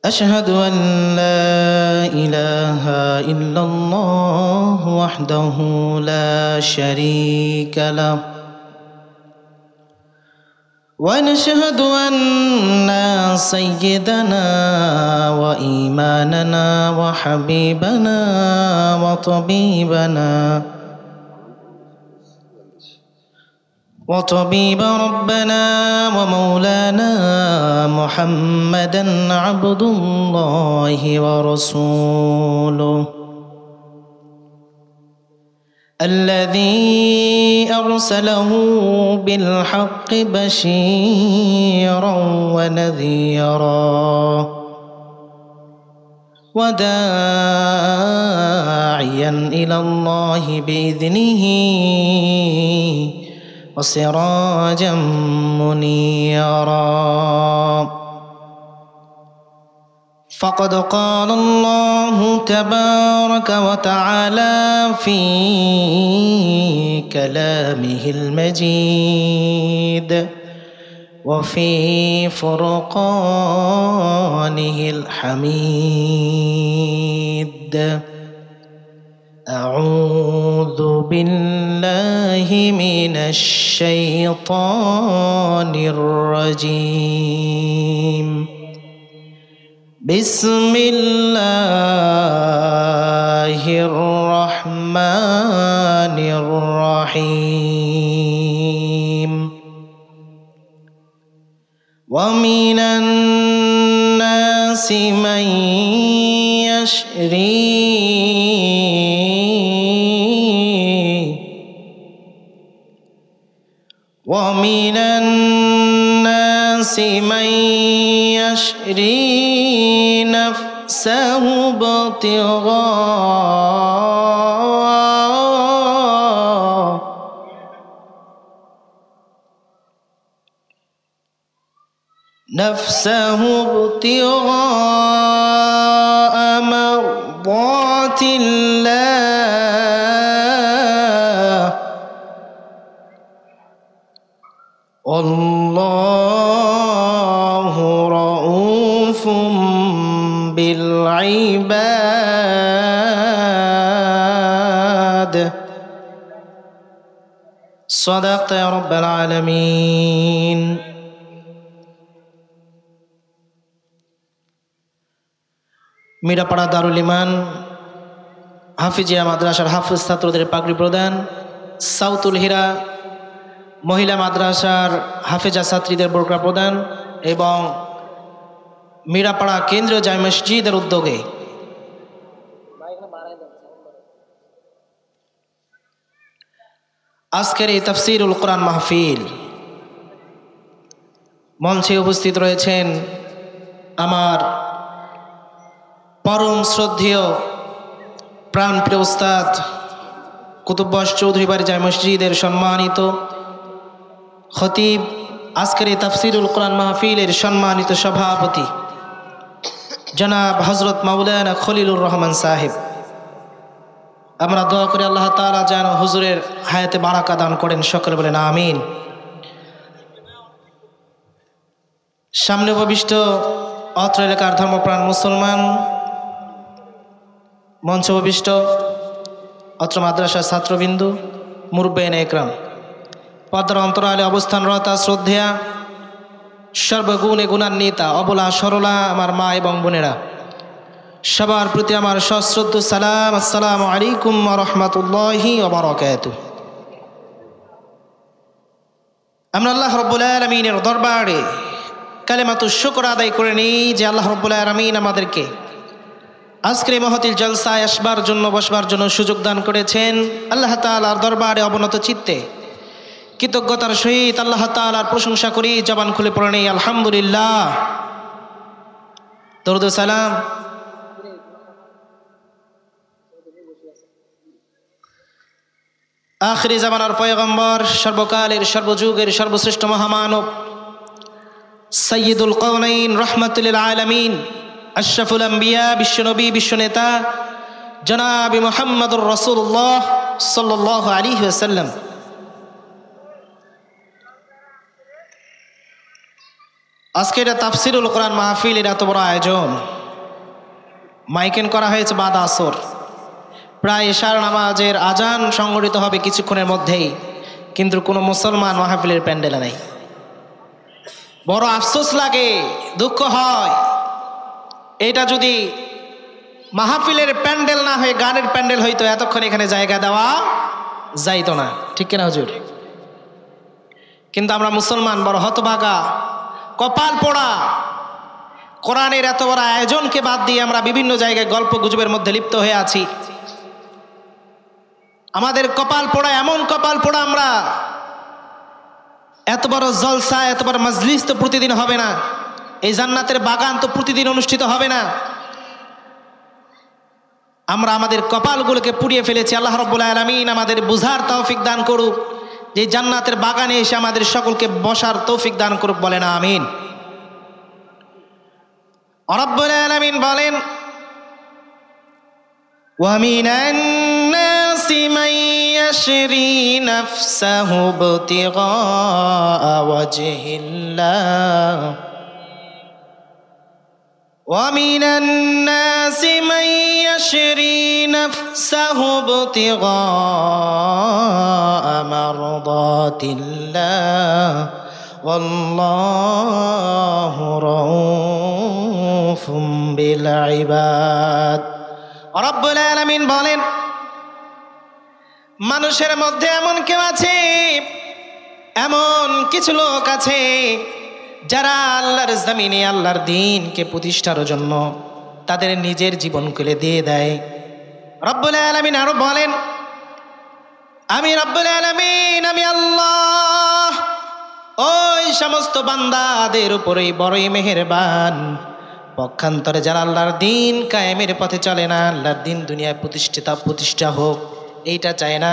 أشهد أن لا إله إلا الله وحده لا شريك له ونشهد أن سيدنا وإيماننا وحبيبنا وطبيب ربنا ومولانا محمدا عبد الله ورسوله الذي أرسله بالحق بشيرا ونذيرا وداعيا إلى الله بإذنه وسراجا منيرا فقد قال الله تبارك وتعالى في كلامه المجيد وفي فرقانه الحميد أعوذ بالله من الشيطان الرجيم بسم الله الرحمن الرحيم ومن الناس من يشري نفسه ابتغاء مرضات الله والله رؤوف بالعباد صدقت يا رب العالمين মিরাপাড়া দারুল ইমান হাফিজিয়া মাদ্রাসার হাফিজ ছাত্রদের পাগড়ি প্রদান, সাউতুল হীরা মহিলা মাদ্রাসার হাফেজা ছাত্রীদের বোরকা প্রদান এবং মিরাপাড়া কেন্দ্রীয় জামে মসজিদের উদ্যোগে আজকের এই তাফসীরুল কোরআন মাহফিল মঞ্চে উপস্থিত রয়েছেন আমার পরম শ্রদ্ধেয় প্রাণপ্রিয় উস্তাদ কুতুববাস চৌধুরী বাড়ি জামে মসজিদের সম্মানিত খতিব, আজকের এই তাফসীরুল কোরআন মাহফিলের সম্মানিত সভাপতি জনাব হযরত মাওলানা খলিলুর রহমান সাহেব। আমরা দোয়া করি আল্লাহ তাআলা যেন হুজুরের হায়াতে বারাকা দান করেন, সকলে বলেন আমিন। সামনে উপবিষ্ট অত্র এলাকার ধর্মপ্রাণ মুসলমান, মঞ্চ উপবিষ্ট অত্র মাদ্রাসার ছাত্রবিন্দু, মুরব্বিয়ানে একরাম, পর্দার অন্তরালে অবস্থানরতা শ্রদ্ধেয়া সর্বগুণে গুণান্বিতা অবলা সরলা আমার মা এবং বোনেরা, সবার প্রতি আমার সশ্রদ্ধ সালাম, আসসালামু আলাইকুম ওয়া রাহমাতুল্লাহি ওয়া বারাকাতুহু। আমরা আল্লাহ রাব্বুল আলামিনের দরবারে কালেমাতুশ শুকর আদায় করে নিই যে আল্লাহ রাব্বুল আলামিন আমাদেরকে আজকের এই মহতিল জলসায় আসবার জন্য, বসবার জন্য সুযোগ দান করেছেন। আল্লাহ তাআলার দরবারে অবনত চিত্তে কৃতজ্ঞতার সহিত আল্লাহ তাআলার প্রশংসা করি, জবান খুলে পড়ে নেই আলহামদুলিল্লাহ। দরুদ ও সালাম আখিরি জামানার পয়গম্বর, সর্বকালের সর্বযুগের সর্বশ্রেষ্ঠ মহামানব, সাইয়্যিদুল কাওনাইন রাহমাতুল লিল আলামিন, আশরাফুল আম্বিয়া, বিশ্বনবী, বিশ্বনেতা জনাব মুহাম্মদুর রাসূলুল্লাহ সাল্লাল্লাহু আলাইহি ওয়াসাল্লাম। আজকে এটা তাফসীরুল কোরআন মাহফিলের এত বড় আয়োজন, মাইকেন করা হয়েছে বাদ আসর, প্রায় এশার নামাজের আজান সংগঠিত হবে কিছুক্ষণের মধ্যেই, কিন্তু কোনো মুসলমান মাহফিলের প্যান্ডেলে নেই। বড় আফসোস লাগে, দুঃখ হয়। এটা যদি মাহফিলের প্যান্ডেল না হয়ে গানের প্যান্ডেল হইতো, এতক্ষণ এখানে জায়গা দেওয়া যাইতো না, ঠিক কিনা হুজুর? কিন্তু আমরা মুসলমান বড় হতভাগা, কপাল পোড়া। কোরআনের এত বড় আয়োজনকে বাদ দিয়ে আমরা বিভিন্ন জায়গায় গল্প গুজবের মধ্যে লিপ্ত হয়ে আছি। আমাদের কপাল পোড়া, এমন কপাল পোড়া আমরা। এত বড় জলসা, এত বড় মজলিস তো প্রতিদিন হবে না, এই জান্নাতের বাগান তো প্রতিদিন অনুষ্ঠিত হবে না। আমরা আমাদের কপালগুলোকে পুড়িয়ে ফেলেছি। আল্লাহ রাব্বুল আলামিন আমাদের বুঝার তৌফিক দান করুক, যে জান্নাতের বাগানে এসে আমাদের সকলকে বসার তৌফিক দান করুক, বলেন আমিন। রাব্বুল আলামিন বলেন, ওয়া মিনান নাসি মান ইয়াশরি নাফসাহু ইবতিগা ওয়াজহিল্লাহ ومن الناس من يشري نفسه ابتغاء مرضات الله والله رؤوف بالعباد। রব্বুল আলামিন বলেন, মানুষের মধ্যে এমন কেউ আছে, এমন কিছু লোক আছে যারা আল্লাহর জমিনে আল্লাহর দ্বীনকে প্রতিষ্ঠার জন্য তাদের নিজের জীবনকে দিয়ে দেয়। রব্বুল আলামিন আরো বলেন, আমি রব্বুল আলামিন, আমি আল্লাহ ওই সমস্ত বান্দাদের উপরেই বড়ই মেহেরবান, পক্ষান্তরে যারা আল্লাহর দ্বীন কায়েমের পথে চলে না, আল্লাহর দ্বীন দুনিয়ায় প্রতিষ্ঠা হোক এইটা চায় না,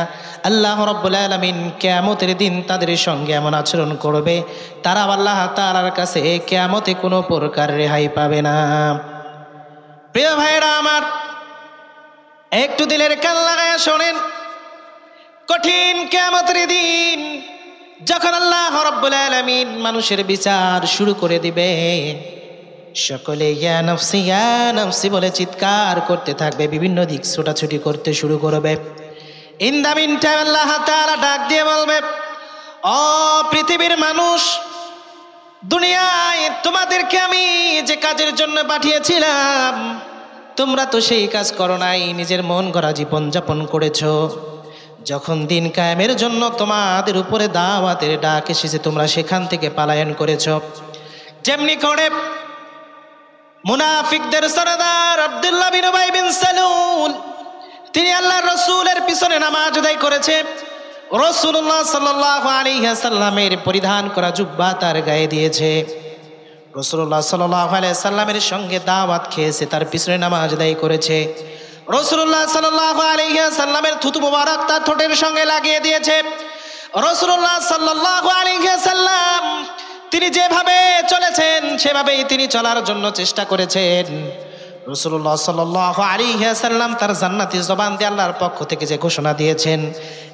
আল্লাহ রাব্বুল আলামিন কিয়ামতের দিন তাদের সঙ্গে এমন আচরণ করবে, তারা আল্লাহ তাআলার কাছে কিয়ামতে কোনো প্রকার রেহাই পাবে না। প্রিয় ভাইরা আমার, একটু দিলের কান লাগায় শোনেন, কঠিন কিয়ামতের দিন যখন আল্লাহ রাব্বুল আলামিন মানুষের বিচার শুরু করে দিবে, সকলে ইয়া নফসি বলে চিৎকার করতে থাকবে, বিভিন্ন দিক ছোটাছুটি করতে শুরু করবে। ইন দ্য মিন টাইম আল্লাহ তাআলা ডাক দিয়ে বলবে, ও পৃথিবীর মানুষ, দুনিয়ায় তোমাদেরকে আমি যে কাজের জন্য পাঠিয়েছিলাম, তোমরা তো সেই কাজ করো নাই, নিজের মন গড়া জীবন যাপন করেছো। যখন দিন কায়েমের জন্য তোমাদের উপরে দাওয়াতের ডাক এসেছে, তোমরা সেখান থেকে পলায়ন করেছো। যেমনি করে মুনাফিকদের সরদার আব্দুল্লাহ বিন উবাই বিন সালুল, তিনি আল্লাহর রাসূলের পিছনে নামাজ আদায় করেছে, রাসূলুল্লাহ সাল্লাল্লাহু আলাইহি ওয়াসাল্লামের পরিধান করা জুব্বা তার গায়ে দিয়েছে, রাসূলুল্লাহ সাল্লাল্লাহু আলাইহি ওয়াসাল্লামের সঙ্গে দাওয়াত খেয়েছে, তার পিছনে নামাজ আদায় করেছে। রাসূলুল্লাহ সাল্লাল্লাহু আলাইহি ওয়াসাল্লামের থুতু মুবারক তার ঠোঁটের সঙ্গে লাগিয়ে দিয়েছে। রাসূলুল্লাহ সাল্লাল্লাহু আলাইহি ওয়াসাল্লাম তিনি যেভাবে চলেছেন সেভাবেই তিনি চলার জন্য চেষ্টা করেছেন। রাসূলুল্লাহ সাল্লাল্লাহু আলাইহি ওয়াসাল্লাম তার জান্নাতি জবান দিয়ে আল্লাহর পক্ষ থেকে যে ঘোষণা দিয়েছেন,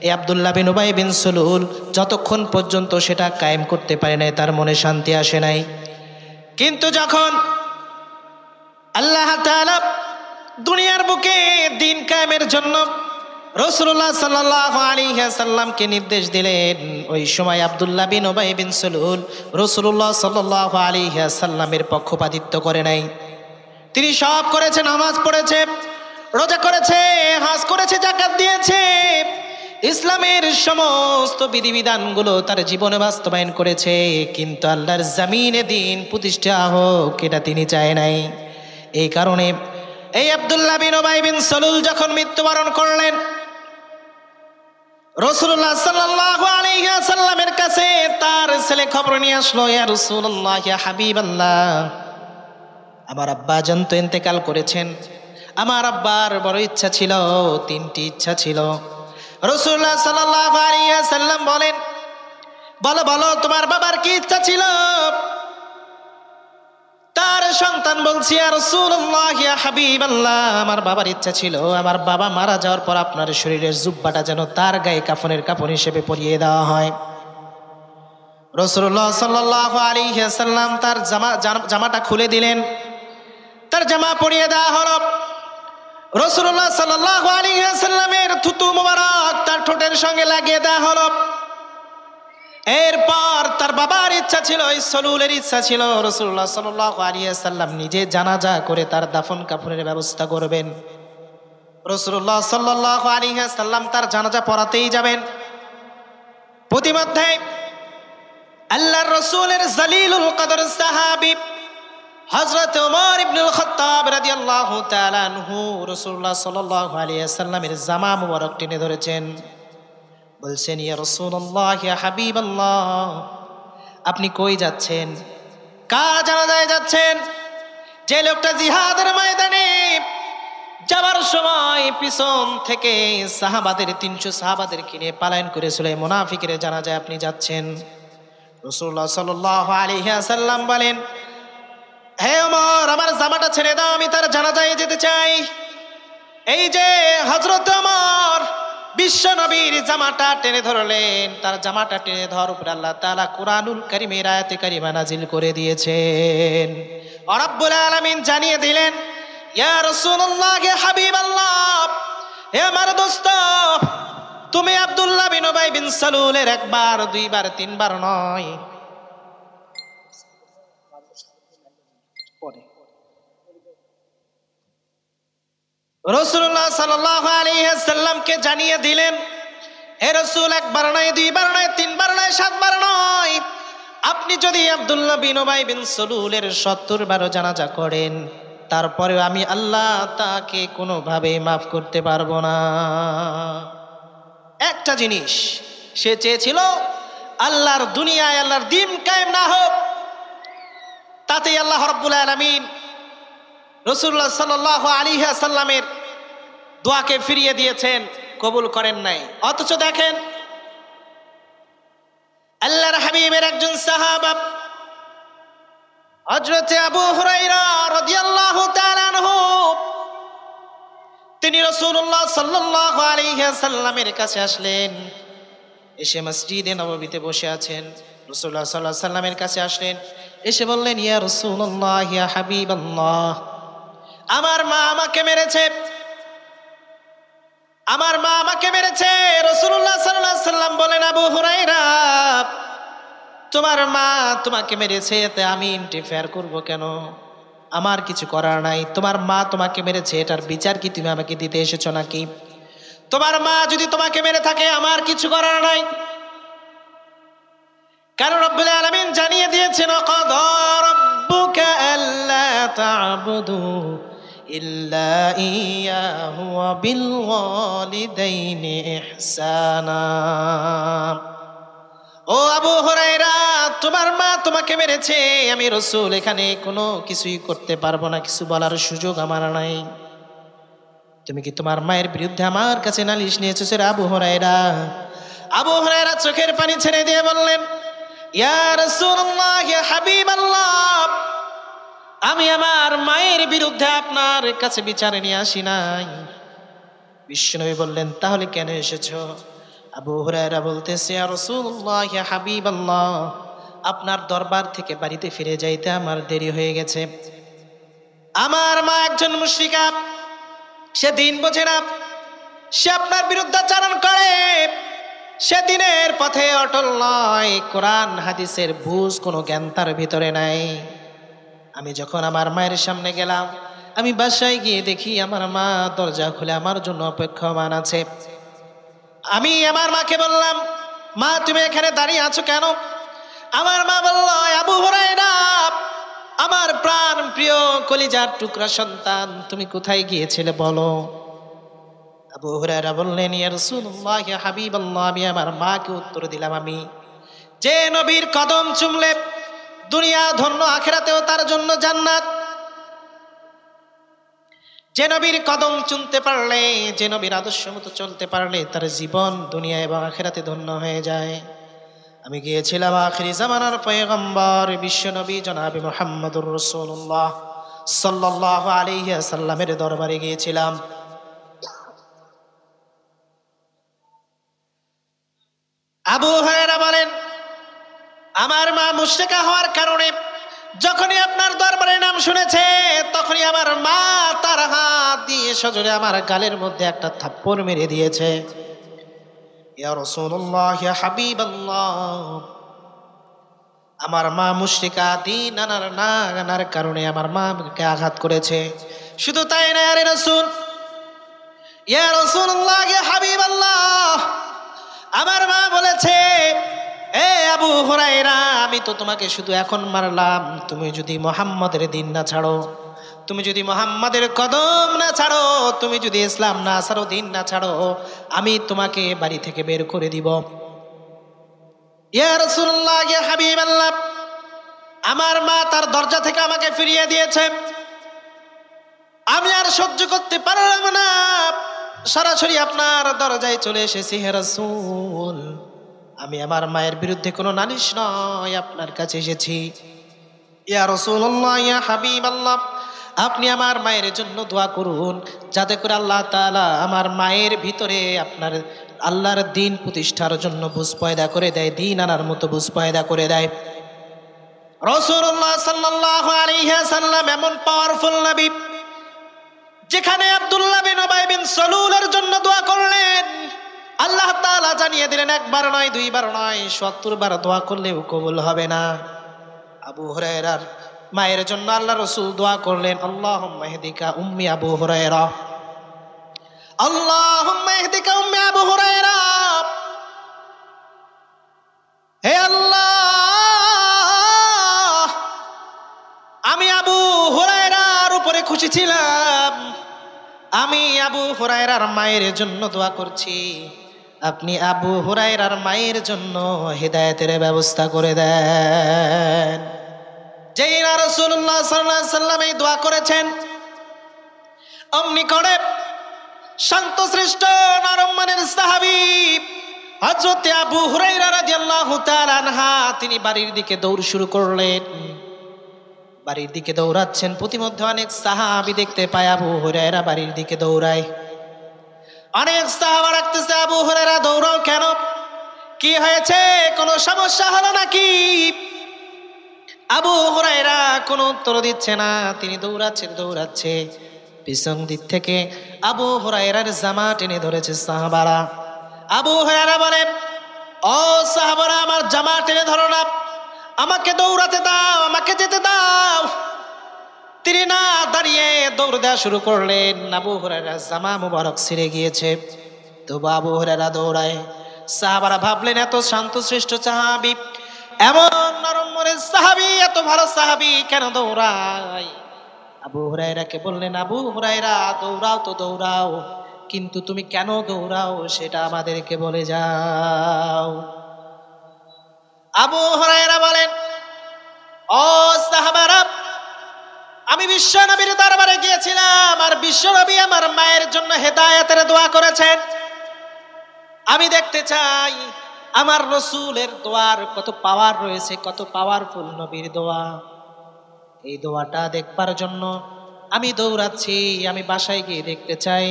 এই আব্দুল্লাহ বিন উবাই বিন সালুল যতক্ষণ পর্যন্ত সেটা কায়েম করতে পারে নাই, তার মনে শান্তি আসে নাই। কিন্তু যখন আল্লাহ তাআলা দুনিয়ার বুকে দিন কায়েমের জন্য রাসূলুল্লাহ সাল্লাল্লাহু আলাইহি ওয়াসাল্লামকে নির্দেশ দিলেন, ওই সময় আব্দুল্লাহ বিন উবাই বিন সালুল রাসূলুল্লাহ সাল্লাল্লাহু আলাইহি ওয়াসাল্লামের পক্ষপাতিত্ব করে নাই। তিনি সব করেছে, নামাজ পড়েছে, রোজা করেছে, হজ করেছে, যাকাত দিয়েছে, ইসলামের সমস্ত বিধিবিধানগুলো তার জীবনে বাস্তবায়ন করেছে, কিন্তু আল্লাহর জমিনে দিন প্রতিষ্ঠা হোক এটা তিনি চায় নাই। এই কারণে এই আব্দুল্লাহ বিন উবাই বিন সালুল যখন মৃত্যুবরণ করলেন, রাসূলুল্লাহ সাল্লাল্লাহু আলাইহি ওয়াসাল্লামের কাছে তার ছেলে খবর নিয়ে আসলো, ইয়া রাসূলুল্লাহ, ইয়া হাবিবাল্লাহ, আমার আব্বা জান তো ইন্তেকাল করেছেন। আমার আব্বার বড় ইচ্ছা ছিল, তিনটি ইচ্ছা ছিল। রাসূলুল্লাহ সাল্লাল্লাহু আলাইহি ওয়াসাল্লাম বলেন, বলো বলো তোমার বাবার কি ইচ্ছা ছিল? তার সন্তান বলছে, ইয়া রাসূলুল্লাহ, ইয়া হাবিবাল্লাহ, আমার বাবার ইচ্ছা ছিল আমার বাবা মারা যাওয়ার পর আপনার শরীরের জুব্বাটা যেন তার গায়ে কাফনের কাপড় হিসেবে পরিয়ে দেওয়া হয়। রাসূলুল্লাহ সাল্লাল্লাহু আলাইহি ওয়াসাল্লাম তার জামাটা খুলে দিলেন, তার জামা পরিয়ে দেওয়া হলো। রাসূলুল্লাহ সাল্লাল্লাহু আলাইহি ওয়াসাল্লামের থুতু মুবারক তার ঠোঁটের সঙ্গে লাগিয়ে দেওয়া হলো। এরপর তার বাবার ইচ্ছা ছিল, সলুলের ইচ্ছা ছিল, রাসূলুল্লাহ সাল্লাল্লাহু আলাইহি ওয়াসাল্লাম নিজে জানাজা করে তার দাফন কাফনের ব্যবস্থা করবেন। রাসূলুল্লাহ সাল্লাল্লাহু আলাইহি ওয়াসাল্লাম তার জানাজা পড়াতেই যাবেন। প্রতিমধ্যে আল্লাহর রাসূলের জলিলুল কদর সাহাবী হযরত ওমর ইবনুল খাত্তাব রাদিয়াল্লাহু তাআলা আনহু রাসূলুল্লাহ সাল্লাল্লাহু আলাইহি ওয়াসাল্লামের জামা মুবারক টেনে ধরেছেন, বলছেন, ইয়া রাসূলুল্লাহ, ইয়া হাবিবাল্লাহ, আপনি কই যাচ্ছেন? কার জানাজায় যাচ্ছেন? যে লোকটা জিহাদের ময়দানে যাবার সময় পিছন থেকে সাহাবাদের 300 সাহাবাদের কিনে পালায়ন করেছিল, এই মুনাফিকের জানাজায় আপনি যাচ্ছেন। রাসূলুল্লাহ সাল্লাল্লাহু আলাইহি ওয়াসাল্লাম বলেন, হে ওমর, আমার জামাটা ছেড়ে দাও, আমি তার জানাজায় যেতে চাই। এই যে হযরত ওমর বিশ্ব নবীর জামাটা টেনে ধরলেন, তার জামাটা টেনে ধরার উপর আল্লাহ তাআলা কুরআনুল কারীমের আয়াতে কারিমা নাজিল করে দিয়েছেন। রব্বুল আলামিন জানিয়ে দিলেন, ইয়া রাসূলুল্লাহ, হে হাবিবাল্লাহ, হে আমার দোস্ত, তুমি আব্দুল্লাহ বিন উবাই বিন সালুলের একবার, দুইবার, তিনবার নয়, রাসূলুল্লাহ সাল্লাল্লাহু আলাইহি ওয়াসাল্লামকে জানিয়ে দিলেন, হে রাসূল, একবার নয়, দুইবার নয়, তিনবার নয়, 7 বার নয়, আপনি যদি আব্দুল্লাহ বিন উবাই বিন সালুলের 70 বার জানাজা করেন, তারপরেও আমি আল্লাহ তাকে কোনোভাবে মাফ করতে পারবো না। একটা জিনিস সে চেয়েছিল, আল্লাহর দুনিয়ায় আল্লাহর দ্বীন কায়েম না হোক, তাতেই আল্লাহ রাব্বুল আলামিন রাসূলুল্লাহ সাল্লাল্লাহু আলাইহি ওয়াসাল্লামের দোয়াকে ফিরিয়ে দিয়েছেন, কবুল করেন নাই। অথচ দেখেন, আল্লাহর হাবিবের একজন সাহাবা হযরত আবু হুরায়রা রাদিয়াল্লাহু তাআলা আনহু, তিনি রাসূলুল্লাহ সাল্লাল্লাহু আলাইহি ওয়াসাল্লামের কাছে আসলেন। এসে মসজিদে নববীতে বসে আছেন। রাসূলুল্লাহ সাল্লাল্লাহু আলাইহি ওয়াসাল্লামের কাছে আসলেন, এসে বললেন, ইয়া রাসূলুল্লাহ, ইয়া হাবিবাল্লাহ, আমার মা আমাকে মেরেছে, আমার মা আমাকে মেরেছে। রাসূলুল্লাহ সাল্লাল্লাহু আলাইহি ওয়াসাল্লাম বলেন, আবু হুরায়রা, তোমার মা তোমাকে মেরেছে, এতে আমি ইন্টারফেয়ার করব কেন? আমার কিছু করার নাই। তোমার মা তোমাকে মেরেছে, এটার বিচার কি তুমি আমাকে দিতে এসেছো নাকি? তোমার মা যদি তোমাকে মেরে থাকে, আমার কিছু করার নাই। কারণ রব্বুল আলামিন জানিয়ে দিয়েছেন, ক্বাদা রাব্বুকা আল্লা তা'বুদু ইল্লা ইয়াহু ওয়া বিল ওয়ালিদাইনি ইহসানা। ও আবু হুরায়রা, তোমার মা তোমাকে মেরেছে, আমি রাসূল এখানে কোনো কিছুই করতে পারবো না, কিছু বলার সুযোগ আমার নাই। তুমি কি তোমার মায়ের বিরুদ্ধে আমার কাছে নালিশ নিয়েছো? রে আবু হুরায়রা। আবু হুরায়রা চোখের পানি ছেড়ে দিয়ে বললেন, ইয়া রাসূলুল্লাহ, ইয়া হাবিবাল্লাহ, আমি আমার মায়ের বিরুদ্ধে আপনার কাছে বিচারে নিয়ে আসি নাই। বিশ্বনবী বললেন, তাহলে কেন এসেছো? আবু হুরায়রা বলতেছে, ইয়া রাসূলুল্লাহ, ইয়া হাবিবাল্লাহ, আপনার দরবার থেকে বাড়িতে ফিরে যাইতে আমার দেরি হয়ে গেছে। আমার মা একজন মুশরিকা, সে দিন বোঝে না, সে আপনার বিরুদ্ধাচরণ করে, সে দিনের পথে অটল নয়, কোরআন হাদিসের বুঝ কোনো জ্ঞান তার ভিতরে নাই। আমি যখন আমার মায়ের সামনে গেলাম, আমি বাসায় গিয়ে দেখি আমার মা দরজা খুলে আমার জন্য অপেক্ষমান আছে। আমি আমার মাকে বললাম, মা তুমি এখানে দাঁড়িয়ে আছো কেন? আমার মা বলল, আবু হুরায়রা, আমার প্রাণ প্রিয় কলিজার টুকরা সন্তান, তুমি কোথায় গিয়েছিলে বলো। আবু হুরায়রা বললেন, ইয়া রাসূলুল্লাহ, ইয়া হাবিবাল্লাহ, আমি আমার মাকে উত্তর দিলাম, আমি যে নবীর কদম চুমলে দুনিয়া ধন্য, আখিরাতেও তার জন্য জান্নাত। যে নবীর কদম চুমতে পারলে, যে নবীর আদর্শ মতো চলতে পারলে, তার জীবন দুনিয়া এবং আখিরাতে ধন্য হয়ে যায়। আমি গিয়েছিলাম আখিরি জামানার পয়গম্বর বিশ্ব নবী জনাবে মুহাম্মদুর রাসূলুল্লাহ সাল্লাল্লাহু আলাইহি ওয়াসাল্লামের দরবারে গিয়েছিলাম। আবু হুরায়রা বলেন, আমার মা মুশরিকা হওয়ার কারণে যখনই আপনার দরবারের নাম শুনেছে তখনই আমার মা তার হাত দিয়ে সজোরে আমার গালের মধ্যে একটা থাপ্পড় মেরে দিয়েছে। ইয়া রাসূলুল্লাহ, ইয়া হাবিবাল্লাহ, আমার মা মুশরিকা দিন আনার কারণে আমার মা আমাকে আঘাত করেছে। শুধু তাই না ইয়া রাসূল, ইয়া রাসূলুল্লাহ, ইয়া হাবিবাল্লাহ, আমার মা বলেছে, এ আবু হুরায়রা, আমি তো তোমাকে শুধু এখন মারলাম, তুমি যদি মুহাম্মাদের দিন না ছাড়ো, তুমি যদি মুহাম্মাদের কদম না ছাড়ো, তুমি যদি ইসলাম না ছাড়ো, দিন না ছাড়ো, আমি তোমাকে বাড়ি থেকে বের করে দিব। ইয়া রাসূলুল্লাহ, ইয়া হাবিবাল্লাহ, আমার মা তার দরজা থেকে আমাকে ফিরিয়ে দিয়েছে। আমি আর সহ্য করতে পারলাম না, সরাসরি আপনার দরজায় চলে এসেছি। হে রাসূল, আমি আমার মায়ের বিরুদ্ধে কোনো নালিশ নয়, আপনার কাছে এসেছি। ইয়া রাসূলুল্লাহ, ইয়া হাবিবাল্লাহ, আপনি আমার মায়ের জন্য দোয়া করুন, যাতে করে আল্লাহ তাআলা আমার মায়ের ভিতরে আপনার আল্লাহর দ্বীন প্রতিষ্ঠার জন্য বুঝ পয়দা করে দেয়, দ্বীন আনার মতো বুঝ পয়দা করে দেয়। রাসূলুল্লাহ সাল্লাল্লাহু আলাইহি ওয়াসাল্লাম এমন পাওয়ারফুল নবী, যেখানে আব্দুল্লাহ বিন উবাই বিন সালুলের জন্য দোয়া করলেন, আল্লাহ তাআলা জানিয়ে দিলেন একবার নয়, দুইবার নয়, ৭০ বার দোয়া করলেও কবুল হবে না। আবু হুরায়রার মায়ের জন্য আল্লাহ রাসূল দোয়া করলেন, আল্লাহুম্মা ইহদিকা উম্মি আবু হুরায়রা, আল্লাহুম্মা ইহদিকা উম্মি আবু হুরায়রা। হে আল্লাহ, আমি আবু হুরায়রার উপরে খুশি ছিলাম, আমি আবু হুরায়রার মায়ের জন্য দোয়া করছি, আপনি আবু হুরায়রার মায়ের জন্য হিদায়াতের ব্যবস্থা করে দেন। যেই না রাসূলুল্লাহ সাল্লাল্লাহু আলাইহি ওয়াসাল্লাম এই দোয়া করেছেন, অমনি করে শান্তশিষ্ট নরম মনের সাহাবী হযরত আবু হুরায়রা রাদিয়াল্লাহু তাআলা আনহা তিনি বাড়ির দিকে দৌড় শুরু করলেন। বাড়ির দিকে দৌড়াচ্ছেন, প্রতিমধ্যে অনেক সাহাবী দেখতে পায় আবু হুরায়রা বাড়ির দিকে দৌড়ায়। অনেক সাহাবা রাখতেছে, আবু হুরায়রা দৌড়াও কেন, কি হয়েছে, কোনো সমস্যা হলো নাকি? আবু হুরায়রা কোনো উত্তর দিচ্ছে না, তিনি দৌড়াচ্ছে। পিছন দিক থেকে আবু হুরায়রার জামা টেনে ধরেছে সাহাবারা। আবু হুরায়রা বলে, ও সাহাবারা, আমার জামা টেনে ধরো না, আমাকে দৌড়াতে দাও, আমাকে যেতে দাও। তিনি না দাঁড়িয়ে দৌড় দেওয়া শুরু করলেন। আবু হুরায়রার জামা মুবারক ছিঁড়ে গিয়েছে, তবু আবু হুরায়রা দৌড়ায়। সাহাবারা ভাবলেন, এত শান্তশিষ্ট সাহাবী, এমন নরম মনের সাহাবী, এত ভালো সাহাবী কেন দৌড়ায়? আবু হুরায়রাকে বললেন, আবু হুরায়রা, দৌড়াও তো দৌড়াও, কিন্তু তুমি কেন দৌড়াও সেটা আমাদেরকে বলে যাও। আবু হুরায়রা বলেন, ও সাহাবারা, আমি বিশ্বনবীর দরবারে গিয়েছিলাম, আর বিশ্বনবী আমার মায়ের জন্য হেদায়েতের দোয়া করেছেন। আমি দেখতে চাই আমার রাসূলের দোয়ার কত পাওয়ার রয়েছে, কত পাওয়ারফুল নবীর দোয়া। এই দোয়াটা দেখবার জন্য আমি দৌড়াচ্ছি, আমি বাসায় গিয়ে দেখতে চাই।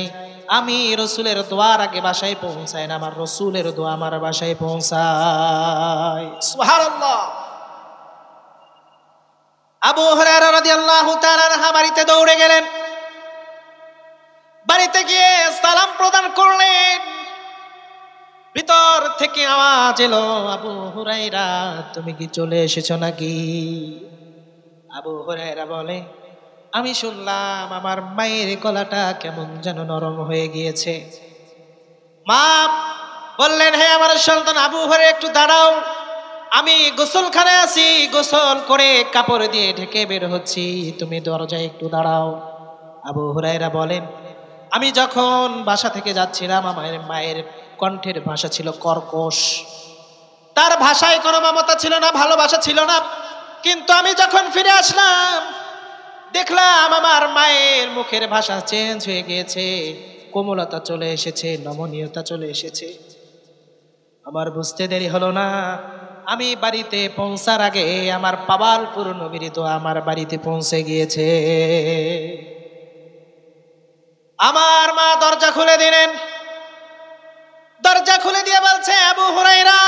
আমি রাসূলের দোয়ার আগে বাসায় পৌঁছাই না, আমার রাসূলের দোয়া আমার বাসায় পৌঁছায়। সুবহানাল্লাহ। আবু হুরায়রা রাদিয়াল্লাহু তাআলা আনহু বাড়িতে দৌড়ে গেলেন। বাড়িতে গিয়ে সালাম প্রদান করলেন। ভিতর থেকে আওয়াজ এলো, আবু হুরায়রা, তুমি কি চলে এসেছো নাকি? আবু হুরায়রা বলে, আমি শুনলাম আমার মায়ের গলাটা কেমন যেন নরম হয়ে গিয়েছে। মা বললেন, হে আমার সন্তান আবু হুরায়রা, একটু দাঁড়াও, আমি গোসলখানায় আছি, গোসল করে কাপড় দিয়ে ঢেকে বের হচ্ছি, তুমি দরজায় একটু দাঁড়াও। আবু হুরায়রা বলেন, আমি যখন বাসা থেকে যাচ্ছিলাম, আমার মায়ের কণ্ঠের ভাষা ছিল কর্কশ, তার ভাষায় কোনো মমতা ছিল না, ভালোবাসা ছিল না। কিন্তু আমি যখন ফিরে আসলাম, দেখলাম আমার মায়ের মুখের ভাষা চেঞ্জ হয়ে গিয়েছে, কোমলতা চলে এসেছে, নমনীয়তা চলে এসেছে। আমার বুঝতে দেরি হলো না, আমি বাড়িতে পৌঁছার আগে আমার পাওয়ারফুল নবীর দোয়া আমার বাড়িতে পৌঁছে গিয়েছে। আমার মা দরজা খুলে দিলেন। দরজা খুলে দিয়ে বলছে, আবু হুরায়রা,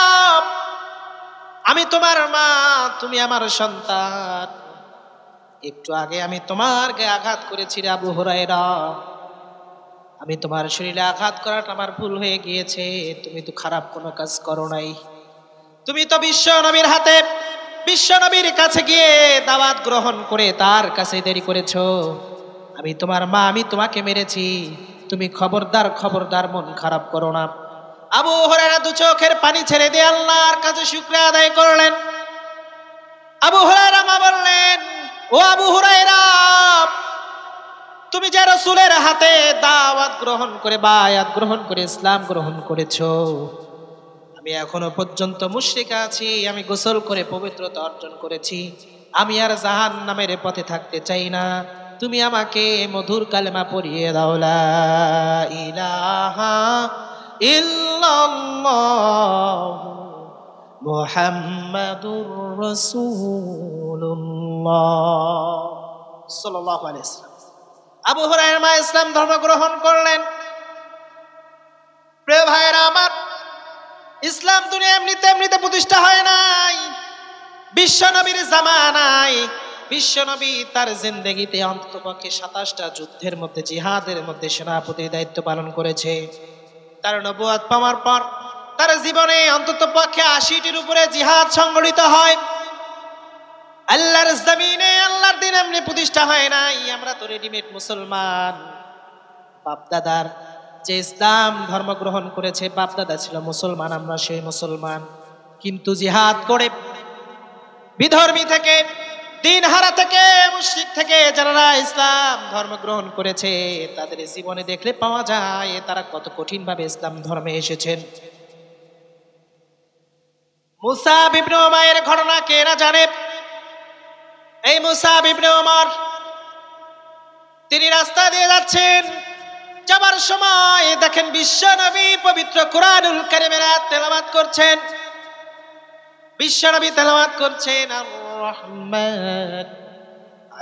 আমি তোমার মা, তুমি আমার সন্তান, একটু আগে আমি তোমার গায়ে আঘাত করেছি রে আবু হুরায়রা, আমি তোমার শরীরে আঘাত করাটা আমার ভুল হয়ে গিয়েছে, তুমি তো খারাপ কোনো কাজ করো নাই। তুমি তো বিশ্ব নবীর হাতে, বিশ্ব নবীর কাছে গিয়ে দাওয়াত গ্রহণ করে তার কাছে দেরি করেছো। আমি তোমার মা, আমি তোমাকে মেরেছি, তুমি খবরদার খবরদার মন খারাপ করো না। আবু হুরায়রা দু চোখের পানি ছেড়ে দিয়ে আল্লাহর কাছে শুকরিয়া আদায় করলেন। আবু হুরায়রা মা বললেন, ও আবু হুরায়রা, তুমি যে রাসূলের হাতে দাওয়াত গ্রহণ করে বায়াত গ্রহণ করে ইসলাম গ্রহণ করেছো, আমি এখনো পর্যন্ত মুশরিক আছি, আমি গোসল করে পবিত্রতা অর্জন করেছি, আমি আর জাহান্নামের পথে থাকতে চাই না। তুমি আমাকে মধুর কালেমা পড়িয়ে দাও, লা ইলাহা ইল্লাল্লাহ মুহাম্মাদুর রাসূলুল্লাহ সাল্লাল্লাহু আলাইহি ওয়াসাল্লাম। আবু হুরায়রা মা ইসলাম ধর্ম গ্রহণ করলেন। প্রিয় ভাইয়েরা আমার, ইসলাম দুনিয়া এমনিতে এমনিতে প্রতিষ্ঠা হয় নাই। বিশ্বনবীর জামানায় বিশ্বনবী তার জিন্দেগিতে অন্ততপক্ষে 27টা যুদ্ধের মধ্যে, জিহাদের মধ্যে সেনাপতির দায়িত্ব পালন করেছে। তার নবুয়ত পাওয়ার পর তার জীবনে অন্ততপক্ষে 80টির উপরে জিহাদ সংগঠিত হয়। আল্লাহর জমিনে আল্লাহর দিন এমনি প্রতিষ্ঠা হয় নাই। আমরা তো রেডিমেড মুসলমান। বাপদাদার যে ইসলাম ধর্ম গ্রহণ করেছে, বাপদাদা ছিল মুসলমান, আমরা সেই মুসলমান। কিন্তু জিহাদ করে বিধর্মী থেকে, দিনহারা থেকে, মুশরিক থেকে যারা ইসলাম ধর্ম গ্রহণ করেছে, তাদের জীবনে দেখলে পাওয়া যায় তারা কত কঠিন ভাবে ইসলাম ধর্মে এসেছেন। মুসাব ইবনে উমাইর ঘটনা কে না জানে? এই মুসাব ইবনে উমর, তিনি রাস্তা দিয়ে যাচ্ছেন, যাবার সময় দেখেন বিশ্ব নবী পবিত্র কুরআনুল কারীমের আয়াত তেলাওয়াত করছেন। বিশ্ব নবী তেলাওয়াত করছেন, আর রহমান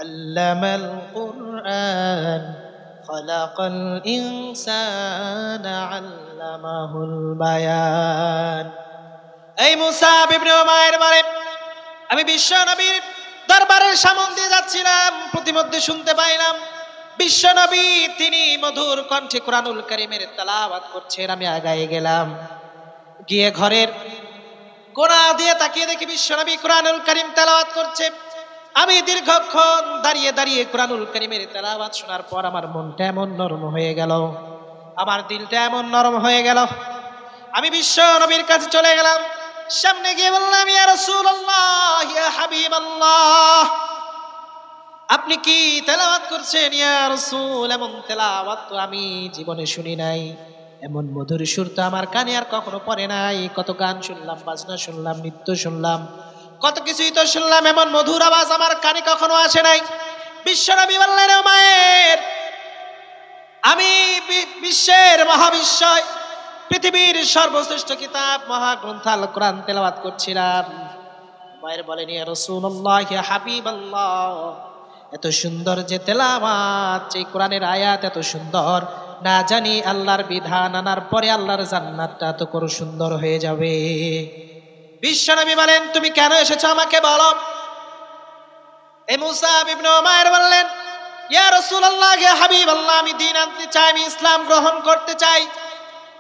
আল্লামাল কুরআন খালাকাল ইনসানা আল্লামাহুল বায়ান। এই মুসাব ইবনে উমাইর বলে, আমি বিশ্ব নবীর দরবারের সামনে দিয়ে যাচ্ছিলাম, প্রতিমধ্যে শুনতে পাইলাম বিশ্ব নবী তিনি মধুর কণ্ঠে কুরআনুল কারীমের তেলাওয়াত করছেন। আমি আগায়ে গেলাম, গিয়ে ঘরের কোণা দিয়ে তাকিয়ে দেখি বিশ্ব নবী কুরআনুল কারীম তেলাওয়াত করছে। আমি দীর্ঘক্ষণ দাঁড়িয়ে দাঁড়িয়ে কুরআনুল কারীমের তেলাওয়াত শোনার পর আমার মনটা এমন নরম হয়ে গেল, আমার দিলটা এমন নরম হয়ে গেল, আমি বিশ্ব নবীর কাছে চলে গেলাম। সামনে গিয়ে বললাম, ইয়া রাসূলুল্লাহ, ইয়া হাবিবাল্লাহ, আপনি কি তেলাওয়াত করছেন ইয়া রাসূল? এমন তেলাওয়াত তো আমি জীবনে শুনি নাই, এমন মধুর সুর তো আমার কানে আর কখনো পড়ে নাই। কত গান শুনলাম, বাজনা শুনলাম, নৃত্য শুনলাম, কত কিছুই তো শুনলাম, এমন মধুর আওয়াজ আমার কানে কখনো আসে নাই। বিশ্বনবী বললেন, ও মায়ের, আমি বিশ্বের মহাবিশ্বয় পৃথিবীর সর্বশ্রেষ্ঠ কিতাব মহাগ্রন্থ আল কোরআন তেলাওয়াত করছিলাম। মায়ের বলেন, ইয়া রাসূলুল্লাহ, ইয়া হাবিবাল্লাহ, এত সুন্দর যে তেলাওয়াত, যে কোরআনের আয়াত এত সুন্দর, না জানি আল্লাহর বিধান আনার পরে আল্লাহর জান্নাতটা এত করে সুন্দর হয়ে যাবে। বিশ্বনবী বলেন, তুমি কেন এসেছো আমাকে বলো। এই মুসাব ইবনে উমাইর বললেন, ইয়া রাসূলুল্লাহ, ইয়া হাবিবাল্লাহ, আমি দ্বীন আনতে চাই, আমি ইসলাম গ্রহণ করতে চাই।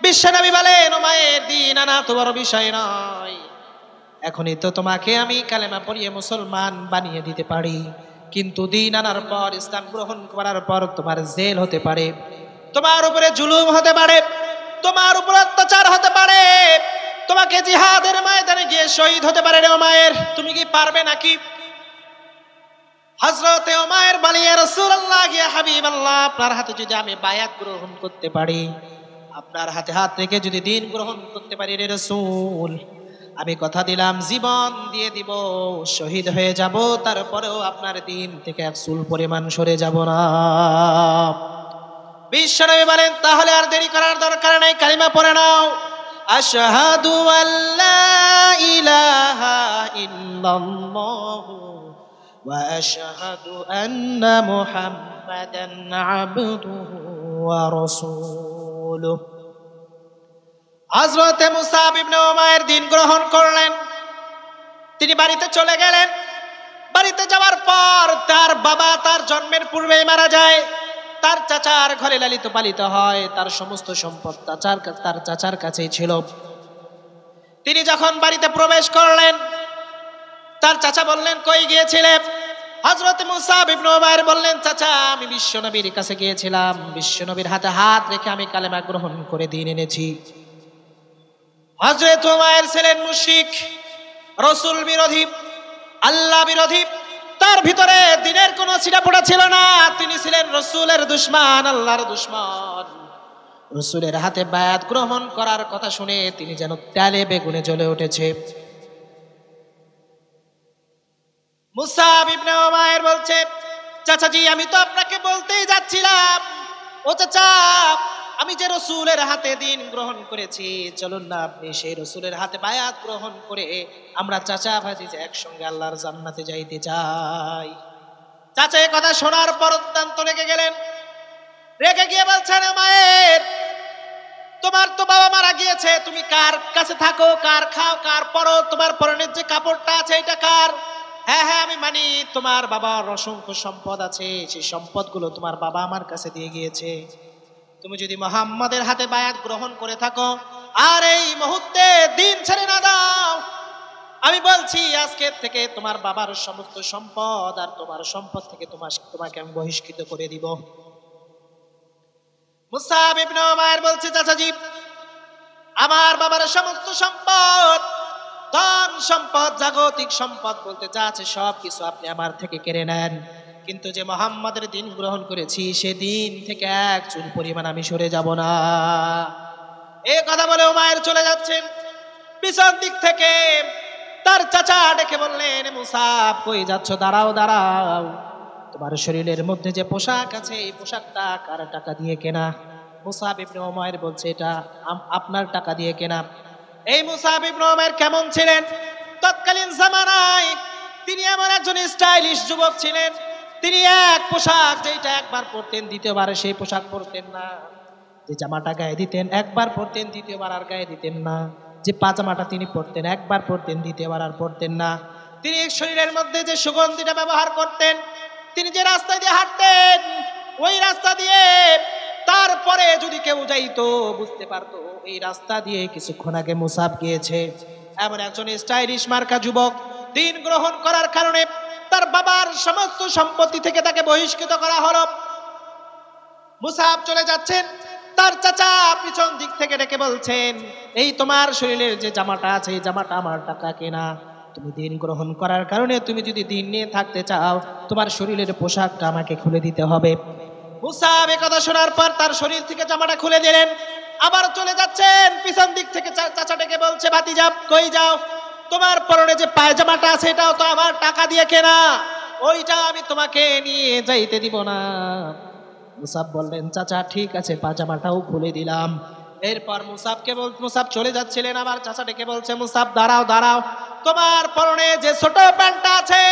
বিশ্বনবী বলেন, উমাইর, দ্বীন আনা তো বড় বিষয় নয়, এখনই তো তোমাকে আমি কালেমা পড়িয়ে মুসলমান বানিয়ে দিতে পারি, কিন্তু দ্বীন আনার পর, ইসলাম গ্রহণ করার পর তোমার জেল হতে পারে, তোমার উপরে জুলুম হতে পারে, তোমার উপর অত্যাচার হতে পারে, তোমাকে জিহাদের ময়দানে গিয়ে শহীদ হতে পারে। রে উমাইর, তুমি কি পারবে নাকি? হযরতে উমাইর বলে, ইয়া রাসূলুল্লাহ, ইয়া হাবিবাল্লাহ, আপনার হাতে যদি আমি বায়াত গ্রহণ করতে পারি, আপনার হাতে হাত রেখে যদি দ্বীন গ্রহণ করতে পারি, রে রাসূল, আমি কথা দিলাম জীবন দিয়ে দিব, শহীদ হয়ে যাব, তারপরেও আপনার দ্বীন থেকে এক চুল পরিমাণ সরে যাব না। বিশ্বনবী বলেন, তাহলে আর দেরি করার দরকার নেই, কালিমা পড়ে নাও। আশহাদু আল্লা ইলাহা ইল্লাল্লাহ ওয়া আশহাদু আন্না মুহাম্মাদান আবদুহু ওয়া রাসূলুহু। হযরতে মুসাব ইবনে উমাইর দ্বীন গ্রহণ করলেন, তিনি বাড়িতে চলে গেলেন। বাড়িতে যাওয়ার পর তার বাবা তার জন্মের পূর্বেই মারা যায়। তার চাচার ঘরে লালিত পালিত হয়, তার সমস্ত সম্পদ তার চাচার কাছেই ছিল। তিনি যখন বাড়িতে প্রবেশ করলেন, তার চাচা বললেন, কই গিয়েছিলে? হযরত মুসাব ইবনে উমাইর বললেন, চাচা আমি বিশ্বনবীর কাছে গিয়েছিলাম, বিশ্বনবীর হাতে হাত রেখে আমি কালেমা গ্রহণ করে দিন এনেছি। হযরত উমাইর ছিলেন মুশরিক, রাসূল বিরোধী, আল্লাহ বিরোধী। তার ভিতরে দ্বীনের কোনো ছিটাফোঁটা ছিল না। তিনি ছিলেন রাসূলের দুশমন, আল্লাহর দুশমন। রাসূলের হাতে বায়াত গ্রহণ করার কথা শুনে তিনি যেন তেলে বেগুনে জ্বলে উঠেছে। মুসাব ইবনে উমাইর বলছে, চাচাজি আমি তো আপনাকে বলতেই যাচ্ছিলাম, ও চাচা আমি যে রাসূলের হাতে দ্বীন গ্রহণ করেছি, চলুন না আপনি সেই রাসূলের হাতে বায়াত গ্রহণ করে আমরা চাচা ভাতিজা একসঙ্গে আল্লাহর জান্নাতে যাইতে চাই। চাচা এই কথা শোনার পর অত্যন্ত রেগে গেলেন। রেগে গিয়ে বলছেন, উমাইর তোমার তো বাবা মারা গিয়েছে, তুমি কার কাছে থাকো, কার খাও, কার পরো, তোমার পরনের যে কাপড়টা আছে এটা কার? হ্যাঁ হ্যাঁ আমি মানি তোমার বাবার অসংখ্য সম্পদ আছে, সেই সম্পদগুলো তোমার বাবা আমার কাছে দিয়ে গিয়েছে। তুমি যদি মুহাম্মাদের হাতে বায়াত গ্রহণ করে থাকো আর এই মুহূর্তে দ্বীন ছেড়ে না দাও, আমি বলছি আজকের থেকে তোমার বাবার সমস্ত সম্পদ আর তোমার সম্পদ থেকে তোমাকে আমি বহিষ্কৃত করে দিব। মুসাব ইবনে উমাইর বলছে, চাচাজি আমার বাবার সমস্ত সম্পদ, ধন সম্পদ, জাগতিক সম্পদ বলতে যা আছে সব কিছু আপনি আমার থেকে কেড়ে নেন, কিন্তু যে মুহাম্মাদের দ্বীন গ্রহণ করেছি সে দ্বীন থেকে এক চুল পরিমাণ আমি সরে যাব না। এই কথা বলে উমাইর চলে যাচ্ছেন। পিছন দিক থেকে তার চাচা ডেকে বললেন, মুসাব কই যাচ্ছ? দাঁড়াও দাঁড়াও, তোমার শরীরের মধ্যে যে পোশাক আছে এই পোশাকটা কার টাকা দিয়ে কেনা? মুসাব ইবনে উমাইর বলছে, এটা আপনার টাকা দিয়ে কেনা। এই মুসাব ইবনে উমাইর কেমন ছিলেন? তৎকালীন জামানায় তিনি এমন একজন স্টাইলিশ যুবক ছিলেন। তিনি এক পোশাক যেটা একবার পরতেন দ্বিতীয়বার সেই পোশাক পরতেন না। যে জামাটা গায়ে দিতেন একবার পরতেন, দ্বিতীয়বার আর গায়ে দিতেন না। যে পাজামাটা তিনি পরতেন একবার পরতেন, দ্বিতীয়বার আর পরতেন না। তিনি শরীরের মধ্যে যে সুগন্ধিটা ব্যবহার করতেন, তিনি যে রাস্তা দিয়ে হাঁটতেন ওই রাস্তা দিয়ে তারপরে যদি কেউ যাইতো বুঝতে পারতো এই রাস্তা দিয়ে কিছুক্ষণ আগে মুসাব গিয়েছে। এমন একজন স্টাইলিশ মার্কা যুবক দ্বীন গ্রহণ করার কারণে তার বাবার সমস্ত সম্পত্তি থেকে তাকে বহিষ্কৃত করা হলো। মুসাব চলে যাচ্ছেন, তার চাচা পিছন দিক থেকে ডেকে বলছেন, এই তোমার শরীরের যে জামাটা আছে এই জামাটা আমার টাকা কেনা। তুমি দ্বীন গ্রহণ করার কারণে তুমি যদি দ্বীন নিয়ে থাকতে চাও তোমার শরীরের পোশাকটা আমাকে খুলে দিতে হবে। মুসাব এই কথা শোনার পর তার শরীর থেকে জামাটা খুলে দিলেন। আবার চলে যাচ্ছেন, পিছন দিক থেকে চাচা ডেকে বলছে, ভাতিজা কই যাও? তোমার পরনে যে পায়জামাটা আছে এটাও তো আমার টাকা দিয়ে কেনা, ওইটা আমি তোমাকে নিয়ে যাইতে দিব না। মুসাব বললেন, চাচা ঠিক আছে পায়জামাটাও খুলে দিলাম। এরপর মুসাব চলে যাচ্ছিলেন, আবার চাচা ডেকে বলছে, মুসাব দাঁড়াও দাঁড়াও, তোমার পরনে যে ছোট প্যান্টটা আছে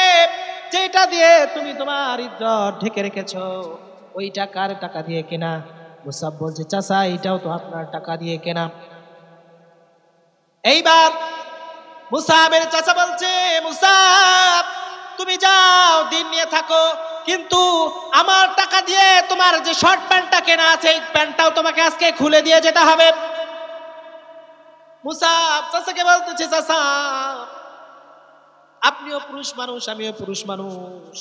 যেটা দিয়ে তুমি তোমার ইজ্জত ঢেকে রেখেছো ওইটা কার টাকা দিয়ে কেনা? মুসাব বলছে, চাচা এটাও তো আপনার টাকা দিয়ে কেনা। এইবার মুসাবের চাচা বলছে, মুসাব তুমি যাও দ্বীন নিয়ে থাকো, কিন্তু আমার টাকা দিয়ে তোমার যে শর্ট প্যান্টটা কেনা আছে এই প্যান্টটাও তোমাকে আজকে খুলে দিয়ে যেতে হবে। মুসাব চাচাকে বলতেছে, চাচা আপনিও পুরুষ মানুষ আমিও পুরুষ মানুষ,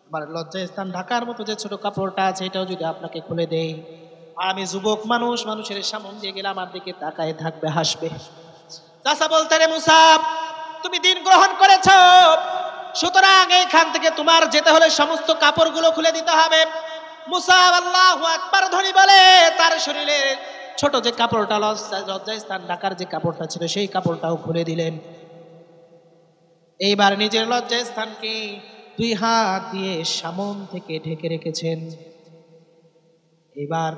আমার লজ্জার স্থান ঢাকার মতো যে ছোট কাপড়টা আছে এটাও যদি আপনাকে খুলে দেই, আমি যুবক মানুষ, মানুষের সামনে দিয়ে গেলে আমার দিকে তাকায় থাকবে, হাসবে। চাচা বলতে, রে মুসাব তুমি দ্বীন গ্রহণ করেছো, সুতরাং এইখান থেকে তোমার যেতে হলে সমস্ত কাপড়গুলো খুলে দিতে হবে। মুসাব আল্লাহু আকবার ধ্বনি বলে তার শরীরে ছোট যে কাপড়টা লজ্জার স্থান ঢাকার যে কাপড়টা ছিল সেই কাপড়টাও খুলে দিলেন। এইবার নিজের লজ্জার স্থানকে দুই হাত দিয়ে সামন থেকে ঢেকে রেখেছেন। এবার